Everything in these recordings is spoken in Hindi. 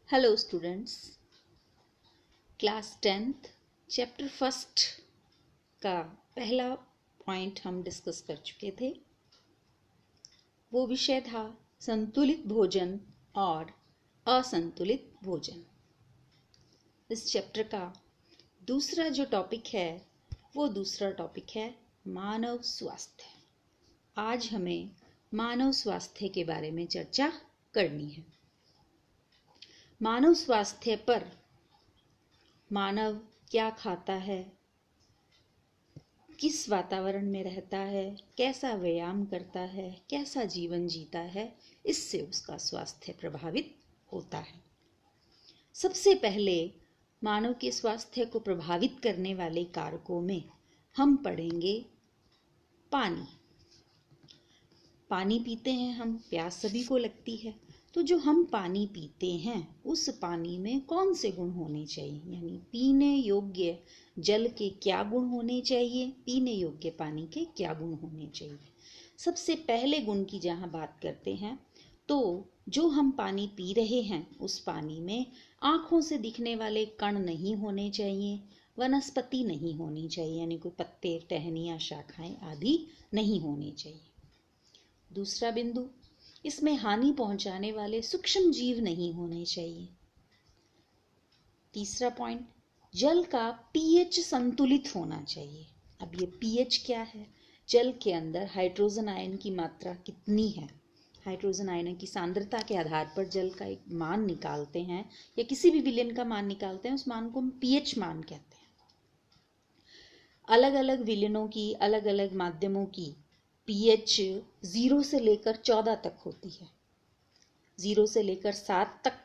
Hello students, class 10th chapter first का पहला पॉइंट हम डिस्कस कर चुके थे। वो विषय था संतुलित भोजन और असंतुलित भोजन। इस चैप्टर का दूसरा जो टॉपिक है वो दूसरा टॉपिक है मानव स्वास्थ्य। आज हमें मानव स्वास्थ्य के बारे में चर्चा करनी है। मानव स्वास्थ्य पर मानव क्या खाता है, किस वातावरण में रहता है, कैसा व्यायाम करता है, कैसा जीवन जीता है, इससे उसका स्वास्थ्य प्रभावित होता है। सबसे पहले मानव के स्वास्थ्य को प्रभावित करने वाले कारकों में हम पढ़ेंगे पानी। पानी पीते हैं हम, प्यास सभी को लगती है। तो जो हम पानी पीते हैं उस पानी में कौन से गुण होने चाहिए, यानी पीने योग्य जल के क्या गुण होने चाहिए, पीने योग्य पानी के क्या गुण होने चाहिए। सबसे पहले गुण की जहाँ बात करते हैं तो जो हम पानी पी रहे हैं उस पानी में आँखों से दिखने वाले कण नहीं होने चाहिए, वनस्पति नहीं होनी चाहिए, यानी कोई पत्ते, टहनियाँ, शाखाएं आदि नहीं होनी चाहिए। दूसरा बिंदु, इसमें हानि पहुंचाने वाले सूक्ष्म जीव नहीं होने चाहिए। तीसरा पॉइंट, जल का पीएच संतुलित होना चाहिए। अब ये पीएच क्या है? जल के अंदर हाइड्रोजन आयन की मात्रा कितनी है, हाइड्रोजन आयन की सांद्रता के आधार पर जल का एक मान निकालते हैं या किसी भी विलयन का मान निकालते हैं, उस मान को हम पीएच मान कहते हैं। अलग अलग विलयनों की, अलग अलग माध्यमों की पीएच 0 से लेकर 14 तक होती है। 0 से लेकर 7 तक,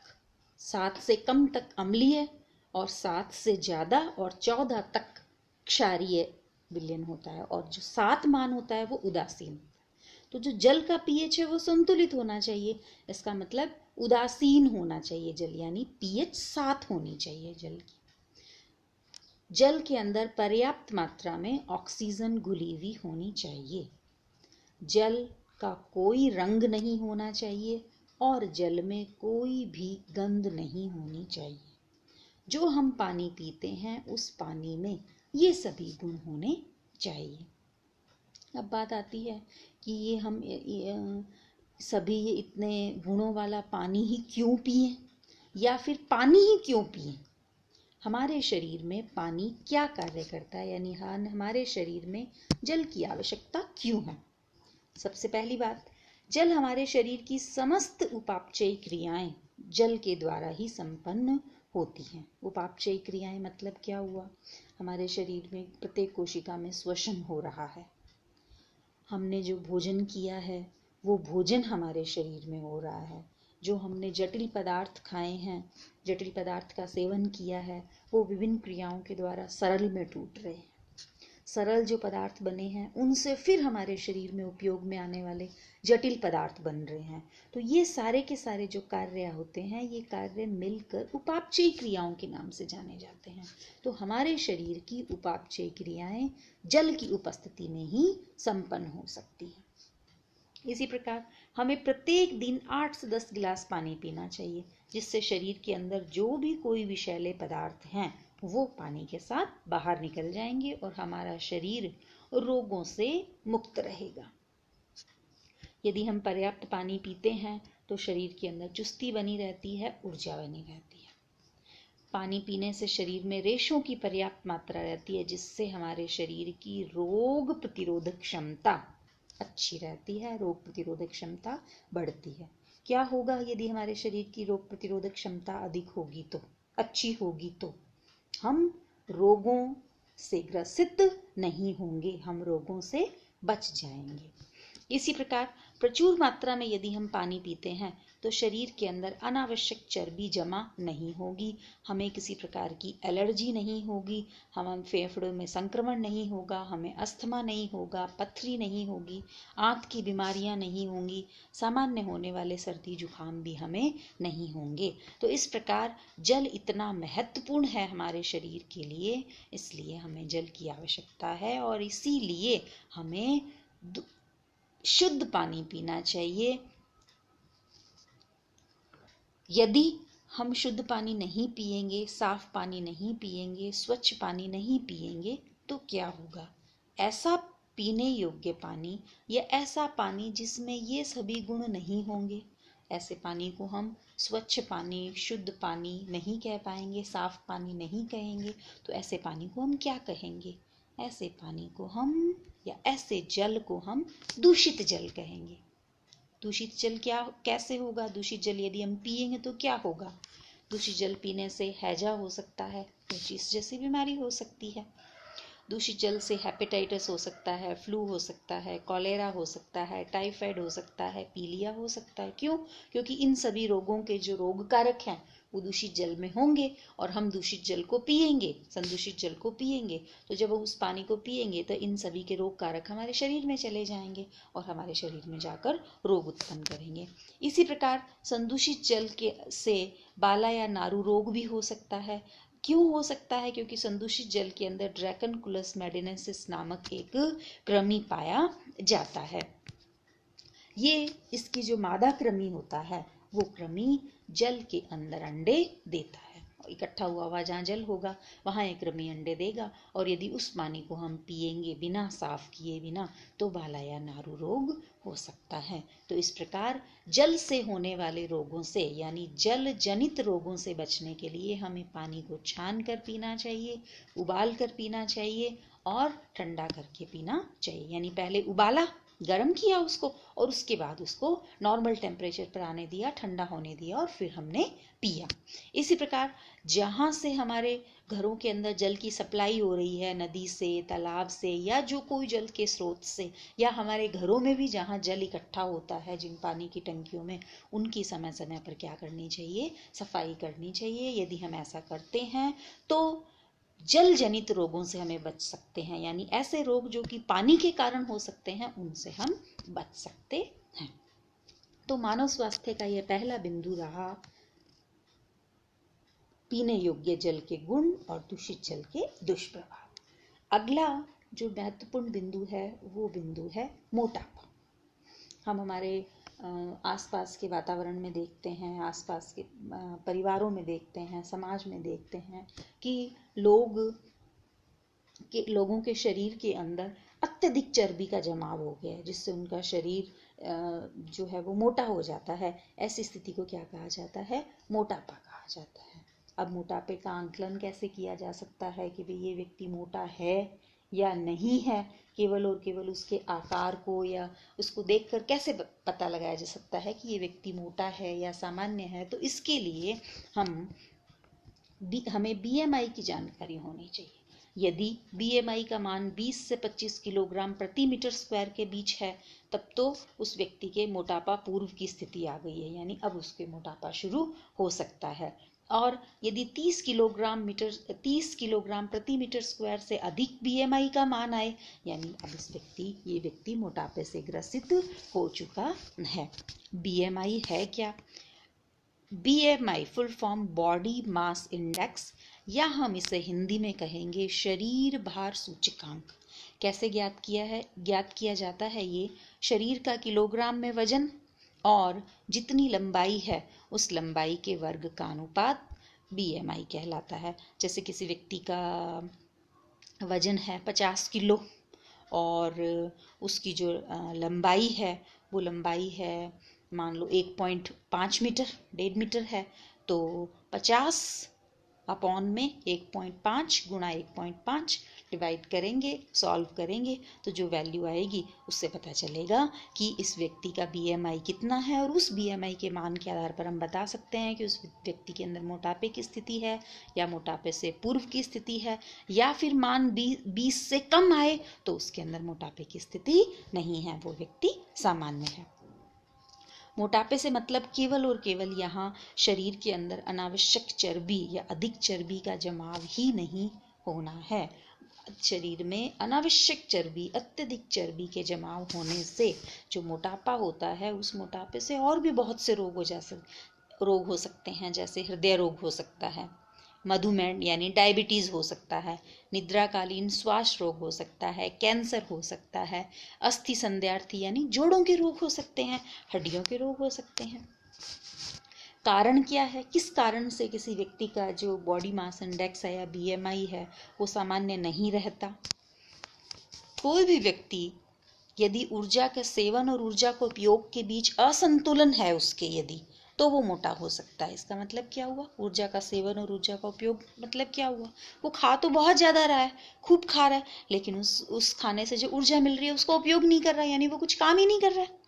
7 से कम तक अम्लीय और 7 से ज़्यादा और 14 तक क्षारीय विलयन होता है, और जो 7 मान होता है वो उदासीन। तो जो जल का पीएच है वो संतुलित होना चाहिए। इसका मतलब उदासीन होना चाहिए जल, यानी पीएच 7 होनी चाहिए जल की। जल के अंदर पर्याप्त मात्रा में ऑक्सीजन घुली हुई होनी चाहिए। जल का कोई रंग नहीं होना चाहिए और जल में कोई भी गंध नहीं होनी चाहिए। जो हम पानी पीते हैं उस पानी में ये सभी गुण होने चाहिए। अब बात आती है कि ये हम सभी ये इतने गुणों वाला पानी ही क्यों पिएं, या फिर पानी ही क्यों पिएं। हमारे शरीर में पानी क्या कार्य करता है, यानी हमारे शरीर में जल की आवश्यकता क्यों है। सबसे पहली बात, जल हमारे शरीर की समस्त उपापचयी क्रियाएं जल के द्वारा ही संपन्न होती हैं। उपापचयी क्रियाएं मतलब क्या हुआ? हमारे शरीर में प्रत्येक कोशिका में श्वसन हो रहा है। हमने जो भोजन किया है वो भोजन हमारे शरीर में हो रहा है। जो हमने जटिल पदार्थ खाए हैं, जटिल पदार्थ का सेवन किया है, वो विभिन्न क्रियाओं के द्वारा सरल में टूट रहे हैं। सरल जो पदार्थ बने हैं उनसे फिर हमारे शरीर में उपयोग में आने वाले जटिल पदार्थ बन रहे हैं। तो ये सारे के सारे जो कार्य होते हैं, ये कार्य मिलकर उपापचयी क्रियाओं के नाम से जाने जाते हैं। तो हमारे शरीर की उपापचयी क्रियाएं जल की उपस्थिति में ही संपन्न हो सकती हैं। इसी प्रकार हमें प्रत्येक दिन 8 से 10 गिलास पानी पीना चाहिए, जिससे शरीर के अंदर जो भी कोई विषैले पदार्थ हैं वो पानी के साथ बाहर निकल जाएंगे और हमारा शरीर रोगों से मुक्त रहेगा। यदि हम पर्याप्त पानी पीते हैं तो शरीर के अंदर चुस्ती बनी रहती है, ऊर्जा बनी रहती है। पानी पीने से शरीर में रेशों की पर्याप्त मात्रा रहती है, जिससे हमारे शरीर की रोग प्रतिरोधक क्षमता अच्छी रहती है, रोग प्रतिरोधक क्षमता बढ़ती है। क्या होगा यदि हमारे शरीर की रोग प्रतिरोधक क्षमता अधिक होगी तो, अच्छी होगी तो हम रोगों से ग्रसित नहीं होंगे, हम रोगों से बच जाएंगे। इसी प्रकार प्रचुर मात्रा में यदि हम पानी पीते हैं तो शरीर के अंदर अनावश्यक चर्बी जमा नहीं होगी, हमें किसी प्रकार की एलर्जी नहीं होगी, हम फेफड़ों में संक्रमण नहीं होगा, हमें अस्थमा नहीं होगा, पथरी नहीं होगी, आंत की बीमारियां नहीं होंगी, सामान्य होने वाले सर्दी जुकाम भी हमें नहीं होंगे। तो इस प्रकार जल इतना महत्वपूर्ण है हमारे शरीर के लिए, इसलिए हमें जल की आवश्यकता है और इसीलिए हमें शुद्ध पानी पीना चाहिए। यदि हम शुद्ध पानी नहीं पिएंगे, साफ पानी नहीं पिएंगे, स्वच्छ पानी नहीं पिएंगे तो क्या होगा? ऐसा पीने योग्य पानी या ऐसा पानी जिसमें ये सभी गुण नहीं होंगे, ऐसे पानी को हम स्वच्छ पानी, शुद्ध पानी नहीं कह पाएंगे, साफ पानी नहीं कहेंगे। तो ऐसे पानी को हम क्या कहेंगे? ऐसे पानी को हम या ऐसे जल को हम दूषित जल कहेंगे। दूषित जल क्या कैसे होगा? दूषित जल यदि हम पिएंगे तो क्या होगा? दूषित जल पीने से हैजा हो सकता है, पेचिस जैसी बीमारी हो सकती है। दूषित जल से हेपेटाइटिस हो सकता है, फ्लू हो सकता है, कॉलेरा हो सकता है, टाइफाइड हो सकता है, पीलिया हो सकता है। क्यों? क्योंकि इन सभी रोगों के जो रोग कारक हैं वो दूषित जल में होंगे और हम दूषित जल को पिएंगे, संदूषित जल को पिएंगे। तो जब हम उस पानी को पिएंगे तो इन सभी के रोग कारक हमारे शरीर में चले जाएंगे और हमारे शरीर में जाकर रोग उत्पन्न करेंगे। इसी प्रकार संदूषित जल के से बाला या नारू रोग भी हो सकता है। क्यों हो सकता है? क्योंकि संदूषित जल के अंदर ड्रैकनकुलस मेडिनेसिस नामक एक कृमि पाया जाता है। ये इसकी जो मादा कृमि होता है वो कृमि जल के अंदर अंडे देता है। इकट्ठा हुआ जहाँ जल होगा वहाँ एक कृमि अंडे देगा और यदि उस पानी को हम पिएंगे बिना साफ किए बिना तो बाला या नारू रोग हो सकता है। तो इस प्रकार जल से होने वाले रोगों से यानी जल जनित रोगों से बचने के लिए हमें पानी को छान कर पीना चाहिए, उबाल कर पीना चाहिए और ठंडा करके पीना चाहिए। यानी पहले उबाला, गर्म किया उसको और उसके बाद उसको नॉर्मल टेम्परेचर पर आने दिया, ठंडा होने दिया और फिर हमने पिया। इसी प्रकार जहाँ से हमारे घरों के अंदर जल की सप्लाई हो रही है, नदी से, तालाब से या जो कोई जल के स्रोत से, या हमारे घरों में भी जहाँ जल इकट्ठा होता है जिन पानी की टंकियों में, उनकी समय समय पर क्या करनी चाहिए? सफाई करनी चाहिए। यदि हम ऐसा करते हैं तो जल जनित रोगों से हमें बच सकते हैं, यानी ऐसे रोग जो कि पानी के कारण हो सकते हैं उनसे हम बच सकते हैं। तो मानव स्वास्थ्य का यह पहला बिंदु रहा पीने योग्य जल के गुण और दूषित जल के दुष्प्रभाव। अगला जो महत्वपूर्ण बिंदु है वो बिंदु है मोटापा। हम हमारे आसपास के वातावरण में देखते हैं, आसपास के परिवारों में देखते हैं, समाज में देखते हैं कि लोगों के शरीर के अंदर अत्यधिक चर्बी का जमाव हो गया है, जिससे उनका शरीर जो है वो मोटा हो जाता है। ऐसी स्थिति को क्या कहा जाता है? मोटापा कहा जाता है। अब मोटापे का आंकलन कैसे किया जा सकता है कि भाई ये व्यक्ति मोटा है या नहीं है? केवल और केवल उसके आकार को या उसको देखकर कैसे पता लगाया जा सकता है कि ये व्यक्ति मोटा है या सामान्य है? तो इसके लिए हमें बीएमआई की जानकारी होनी चाहिए। यदि बीएमआई का मान 20 से 25 किलोग्राम प्रति मीटर स्क्वायर के बीच है तब तो उस व्यक्ति के मोटापा पूर्व की स्थिति आ गई है, यानी अब उसके मोटापा शुरू हो सकता है। और यदि 30 किलोग्राम प्रति मीटर स्क्वायर से अधिक बीएमआई का मान आए, यानी अब ये व्यक्ति मोटापे से ग्रसित हो चुका है। बीएमआई है क्या? BMI full form body mass index, या हम इसे हिंदी में कहेंगे शरीर भार सूचकांक। कैसे ज्ञात किया जाता है? ये शरीर का किलोग्राम में वजन और जितनी लंबाई है उस लंबाई के वर्ग का अनुपात बीएमआई कहलाता है। जैसे किसी व्यक्ति का वजन है 50 किलो और उसकी जो लंबाई है वो लंबाई है मान लो 1.5 मीटर, 1.5 मीटर है, तो 50 अपॉन में 1.5 गुणा 1.5 डिवाइड करेंगे, सॉल्व करेंगे तो जो वैल्यू आएगी उससे पता चलेगा कि इस व्यक्ति का बीएमआई कितना है। और उस बीएमआई के मान के आधार पर हम बता सकते हैं कि उस व्यक्ति के अंदर मोटापे की स्थिति है या मोटापे से पूर्व की स्थिति है, या फिर मान 20 से कम आए तो उसके अंदर मोटापे की स्थिति नहीं है, वो व्यक्ति सामान्य है। मोटापे से मतलब केवल और केवल यहाँ शरीर के अंदर अनावश्यक चर्बी या अधिक चर्बी का जमाव ही नहीं होना है। शरीर में अनावश्यक चर्बी, अत्यधिक चर्बी के जमाव होने से जो मोटापा होता है उस मोटापे से और भी बहुत से रोग हो सकते हैं। जैसे हृदय रोग हो सकता है, मधुमेह यानी डायबिटीज हो सकता है, निद्राकालीन श्वास रोग हो सकता है, कैंसर हो सकता है, अस्थि संध्यार्थी यानी जोड़ों के रोग हो सकते हैं, हड्डियों के रोग हो सकते हैं। कारण क्या है, किस कारण से किसी व्यक्ति का जो बॉडी मास इंडेक्स है या BMI है वो सामान्य नहीं रहता। कोई भी व्यक्ति यदि ऊर्जा के सेवन और ऊर्जा के उपयोग के बीच असंतुलन है उसके, यदि, तो वो मोटा हो सकता है। इसका मतलब क्या हुआ, ऊर्जा का सेवन और ऊर्जा का उपयोग मतलब क्या हुआ, वो खा तो बहुत ज्यादा रहा है, खूब खा रहा है, लेकिन उस खाने से जो ऊर्जा मिल रही है उसका उपयोग नहीं कर रहा है, यानी वो कुछ काम ही नहीं कर रहा है।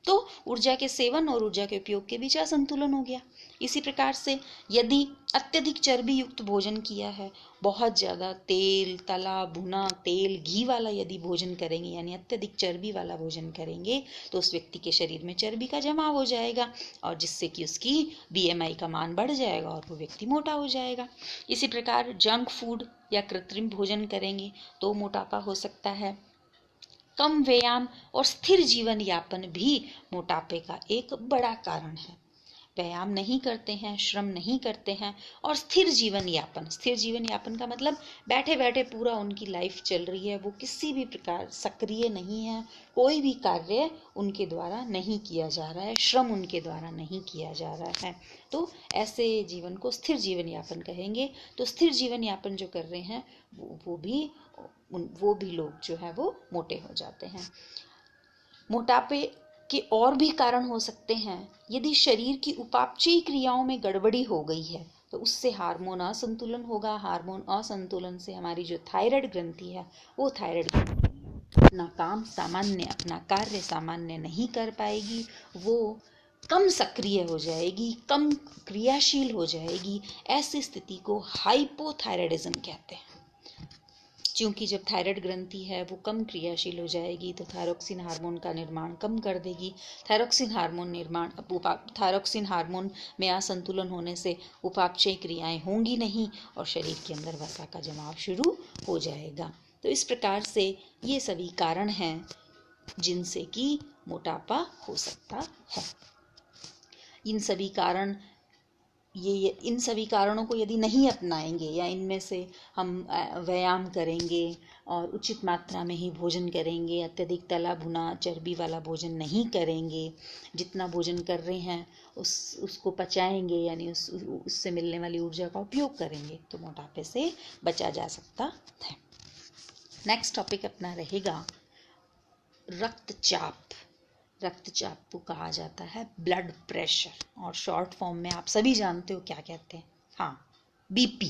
तो ऊर्जा के सेवन और ऊर्जा के उपयोग के बीच असंतुलन हो गया। इसी प्रकार से यदि अत्यधिक चर्बी युक्त भोजन किया है, बहुत ज्यादा तेल, तला भुना तेल, घी वाला यदि भोजन करेंगे, यानी अत्यधिक चर्बी वाला भोजन करेंगे, तो उस व्यक्ति के शरीर में चर्बी का जमाव हो जाएगा और जिससे कि उसकी BMI का मान बढ़ जाएगा और वो व्यक्ति मोटा हो जाएगा। इसी प्रकार जंक फूड या कृत्रिम भोजन करेंगे तो मोटापा हो सकता है। कम व्यायाम और स्थिर जीवन यापन भी मोटापे का एक बड़ा कारण है। व्यायाम नहीं करते हैं, श्रम नहीं करते हैं और स्थिर जीवन यापन का मतलब बैठे बैठे पूरा उनकी लाइफ चल रही है, वो किसी भी प्रकार सक्रिय नहीं है, कोई भी कार्य उनके द्वारा नहीं किया जा रहा है, श्रम उनके द्वारा नहीं किया जा रहा है, तो ऐसे जीवन को स्थिर जीवन यापन कहेंगे। तो स्थिर जीवन यापन जो कर रहे हैं वो भी लोग जो है वो मोटे हो जाते हैं। मोटापे के और भी कारण हो सकते हैं। यदि शरीर की उपापचयी क्रियाओं में गड़बड़ी हो गई है तो उससे हार्मोन असंतुलन होगा। हार्मोन असंतुलन से हमारी जो थायराइड ग्रंथि है वो थायराइड ग्रंथि अपना कार्य सामान्य नहीं कर पाएगी, वो कम सक्रिय हो जाएगी, कम क्रियाशील हो जाएगी। ऐसी स्थिति को हाइपोथायराइडिज्म कहते हैं। क्योंकि जब थायराइड ग्रंथि है वो कम क्रियाशील हो जाएगी तो थायरोक्सिन हार्मोन का निर्माण कम कर देगी। थायरोक्सिन हार्मोन में असंतुलन होने से उपापचय क्रियाएं होंगी नहीं और शरीर के अंदर वसा का जमाव शुरू हो जाएगा। तो इस प्रकार से ये सभी कारण हैं जिनसे कि मोटापा हो सकता है। इन सभी कारणों को यदि नहीं अपनाएंगे या इनमें से हम व्यायाम करेंगे और उचित मात्रा में ही भोजन करेंगे, अत्यधिक तला भुना चर्बी वाला भोजन नहीं करेंगे, जितना भोजन कर रहे हैं उसको पचाएंगे, यानी उससे मिलने वाली ऊर्जा का उपयोग करेंगे, तो मोटापे से बचा जा सकता है। नेक्स्ट टॉपिक अपना रहेगा रक्तचाप। रक्तचाप को कहा जाता है ब्लड प्रेशर और शॉर्ट फॉर्म में आप सभी जानते हो क्या कहते हैं, हाँ, BP।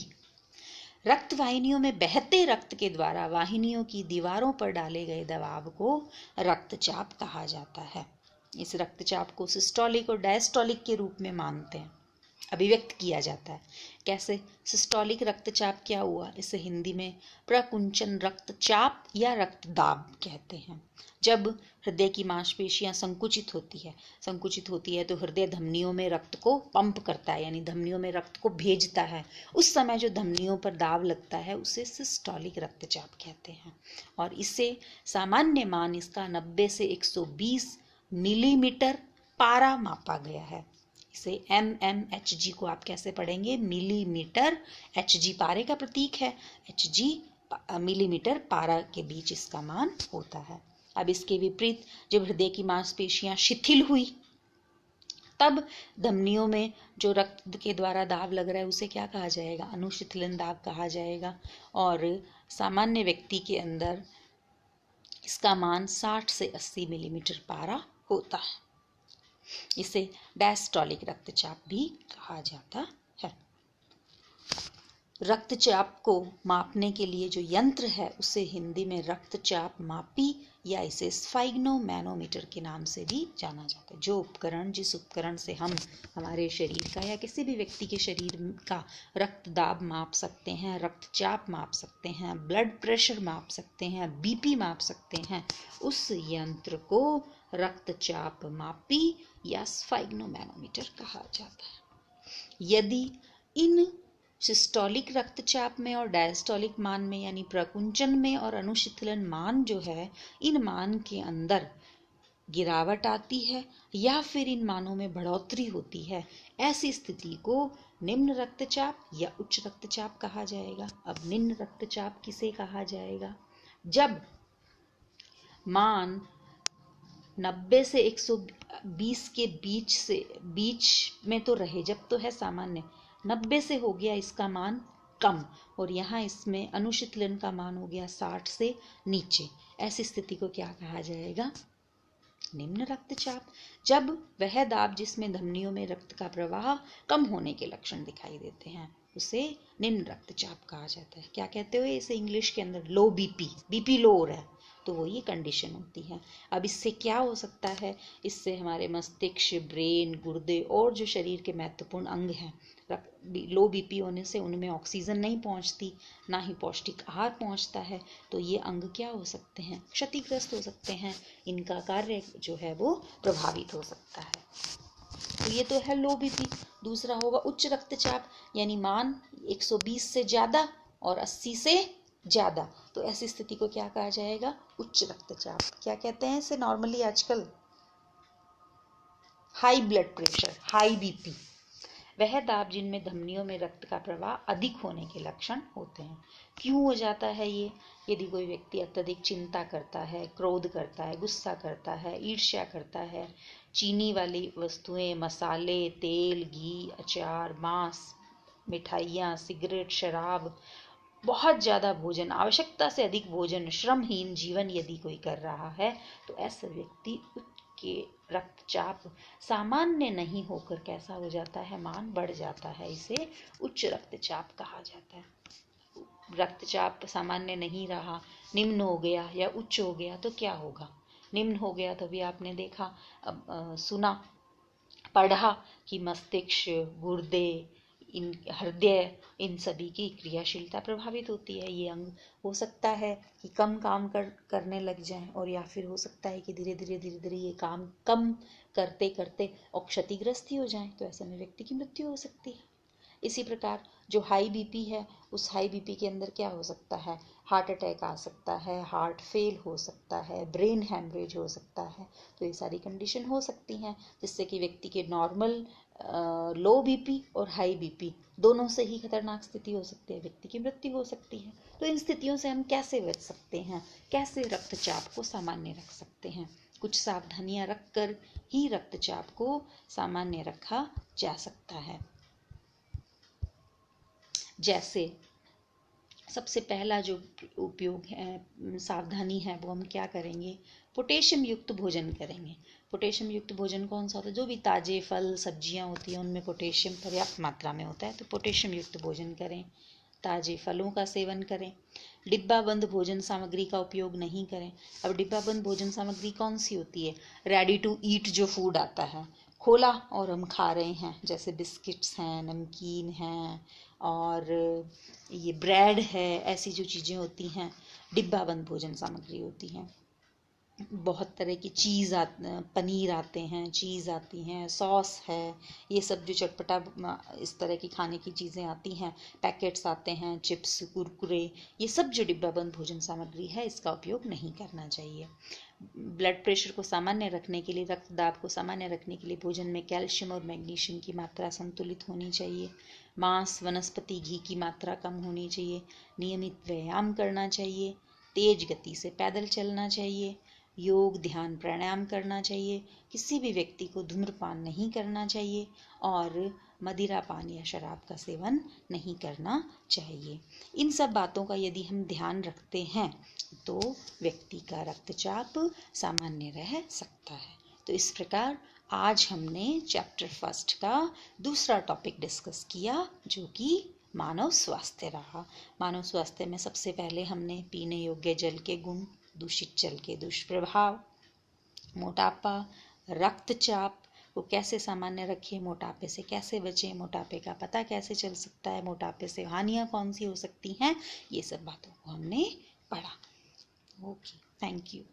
रक्त वाहिनियों में बहते रक्त के द्वारा वाहिनियों की दीवारों पर डाले गए दबाव को रक्तचाप कहा जाता है। इस रक्तचाप को सिस्टोलिक और डायस्टोलिक के रूप में मानते हैं, अभिव्यक्त किया जाता है। कैसे? सिस्टोलिक रक्तचाप क्या हुआ, इसे हिंदी में प्रकुंचन रक्तचाप या रक्तदाब कहते हैं। जब हृदय की मांसपेशियां संकुचित होती है तो हृदय धमनियों में रक्त को पंप करता है, यानी धमनियों में रक्त को भेजता है। उस समय जो धमनियों पर दाब लगता है उसे सिस्टोलिक रक्तचाप कहते हैं और इसे सामान्य मान इसका 90 से 120 मिलीमीटर पारा मापा गया है। इसे mmHg को आप कैसे पढ़ेंगे, मिलीमीटर, Hg पारे का प्रतीक है, Hg मिलीमीटर पारा के बीच इसका मान होता है। अब इसके विपरीत जब हृदय की मांसपेशियां शिथिल हुई तब धमनियों में जो रक्त के द्वारा दाब लग रहा है उसे क्या कहा जाएगा, अनुशिथिलन दाब कहा जाएगा और सामान्य व्यक्ति के अंदर इसका मान 60 से 80 मिलीमीटर पारा होता है। इसे डायस्टोलिक रक्तचाप भी कहा जाता है। रक्तचाप को मापने के लिए जो यंत्र है उसे हिंदी में रक्तचाप मापी या इसे स्फाइग्नोमैनोमीटर के नाम से भी जाना जाता है। जिस उपकरण से हम हमारे शरीर का या किसी भी व्यक्ति के शरीर का रक्तदाब माप सकते हैं, रक्तचाप माप सकते हैं, ब्लड प्रेशर माप सकते हैं, BP माप सकते हैं, उस यंत्र को रक्तचाप मापी या स्फाइग्नोमैनोमीटर कहा जाता है। यदि इन सिस्टोलिक रक्तचाप में और डायस्टोलिक मान में यानी प्रकुंचन में और अनुशिथिलन मान जो है, इन मान के अंदर गिरावट आती है या फिर इन मानों में बढ़ोतरी होती है, ऐसी स्थिति को निम्न रक्तचाप या उच्च रक्तचाप कहा जाएगा। अब निम्न रक्तचाप किसे कहा जाएगा? जब मान 90 से 120 के बीच में तो रहे जब तो है सामान्य, 90 से हो गया इसका मान कम, और यहाँ इसमें अनुशीतलन का मान हो गया 60 से नीचे। ऐसी स्थिति को क्या कहा जाएगा? निम्न रक्तचाप। जब वह दाब जिसमें धमनियों में रक्त का प्रवाह कम होने के लक्षण दिखाई देते हैं उसे निम्न रक्तचाप कहा जाता है। क्या कहते हो इसे इंग्लिश के अंदर? लो बीपी लो हो रहा है, तो वो ये कंडीशन होती है। अब इससे क्या हो सकता है? इससे हमारे मस्तिष्क, ब्रेन, गुर्दे और जो शरीर के महत्वपूर्ण अंग हैं, लो बीपी होने से उनमें ऑक्सीजन नहीं पहुंचती, ना ही पौष्टिक आहार पहुंचता है, तो ये अंग क्या हो सकते हैं? क्षतिग्रस्त हो सकते हैं, इनका कार्य जो है वो प्रभावित हो सकता है। तो ये तो है लो बीपी। दूसरा होगा उच्च रक्तचाप, यानी मान 120 से ज्यादा और 80 से ज्यादा, तो ऐसी स्थिति को क्या कहा जाएगा? उच्च रक्तचाप। क्या कहते हैं इसे नॉर्मली आजकल? High blood pressure, high BP. वह दाब जिनमें धमनियों में रक्त का प्रवाह अधिक होने के लक्षण होते हैं। क्यों हो जाता है ये? यदि कोई व्यक्ति अत्यधिक चिंता करता है, क्रोध करता है, गुस्सा करता है, ईर्ष्या करता है, चीनी वाली वस्तुएं, मसाले, तेल, घी, अचार, मांस, मिठाइयाँ, सिगरेट, शराब, बहुत ज्यादा भोजन, आवश्यकता से अधिक भोजन, श्रमहीन जीवन यदि कोई कर रहा है, तो ऐसा व्यक्ति के रक्तचाप सामान्य नहीं होकर कैसा हो जाता है? मान बढ़ जाता है। इसे उच्च रक्तचाप कहा जाता है। रक्तचाप सामान्य नहीं रहा, निम्न हो गया या उच्च हो गया तो क्या होगा? निम्न हो गया तो भी आपने देखा, सुना, पढ़ा कि मस्तिष्क, गुर्दे, इन हृदय, इन सभी की क्रियाशीलता प्रभावित होती है। ये अंग हो सकता है कि कम काम करने लग जाएं, और या फिर हो सकता है कि धीरे धीरे ये काम कम करते करते और क्षतिग्रस्त ही हो जाएं, तो ऐसे में व्यक्ति की मृत्यु हो सकती है। इसी प्रकार जो हाई बीपी है, उस हाई बीपी के अंदर क्या हो सकता है? हार्ट अटैक आ सकता है, हार्ट फेल हो सकता है, ब्रेन हैमरेज हो सकता है। तो ये सारी कंडीशन हो सकती हैं जिससे कि व्यक्ति के नॉर्मल लो बीपी और हाई बीपी दोनों से ही खतरनाक स्थिति हो सकती है, व्यक्ति की मृत्यु हो सकती है। तो इन स्थितियों से हम कैसे बच सकते हैं? कैसे रक्तचाप को सामान्य रख सकते हैं? कुछ सावधानियां रखकर ही रक्तचाप को सामान्य रखा जा सकता है। जैसे सबसे पहला जो उपयोग है, सावधानी है, वो हम क्या करेंगे? पोटेशियम युक्त भोजन करेंगे। पोटेशियम युक्त भोजन कौन सा होता है? जो भी ताजे फल सब्जियां होती हैं उनमें पोटेशियम पर्याप्त मात्रा में होता है, तो पोटेशियम युक्त भोजन करें। ताजे फलों का सेवन करें। डिब्बाबंद भोजन सामग्री का उपयोग नहीं करें। अब डिब्बाबंद भोजन सामग्री कौन सी होती है? रेडी टू ईट जो फूड आता है, खोला और हम खा रहे हैं, जैसे बिस्किट्स हैं, नमकीन हैं, और ये ब्रेड है, ऐसी जो चीज़ें होती हैं डिब्बाबंद भोजन सामग्री होती हैं। बहुत तरह की पनीर आते हैं, चीज़ आती हैं, सॉस है, ये सब जो चटपटा इस तरह की खाने की चीज़ें आती हैं, पैकेट्स आते हैं, चिप्स, कुरकुरे, ये सब जो डिब्बाबंद भोजन सामग्री है, इसका उपयोग नहीं करना चाहिए। ब्लड प्रेशर को सामान्य रखने के लिए, रक्तदाब को सामान्य रखने के लिए भोजन में कैल्शियम और मैग्नीशियम की मात्रा संतुलित होनी चाहिए। मांस, वनस्पति घी की मात्रा कम होनी चाहिए। नियमित व्यायाम करना चाहिए। तेज गति से पैदल चलना चाहिए। योग, ध्यान, प्राणायाम करना चाहिए। किसी भी व्यक्ति को धूम्रपान नहीं करना चाहिए और मदिरा पान या शराब का सेवन नहीं करना चाहिए। इन सब बातों का यदि हम ध्यान रखते हैं तो व्यक्ति का रक्तचाप सामान्य रह सकता है। तो इस प्रकार आज हमने चैप्टर 1 का दूसरा टॉपिक डिस्कस किया, जो कि मानव स्वास्थ्य रहा। मानव स्वास्थ्य में सबसे पहले हमने पीने योग्य जल के गुण, दूषित जल के दुष्प्रभाव, मोटापा, रक्तचाप को कैसे सामान्य रखें, मोटापे से कैसे बचें, मोटापे का पता कैसे चल सकता है, मोटापे से हानियां कौन सी हो सकती हैं, ये सब बातों को हमने पढ़ा। Okay, thank you.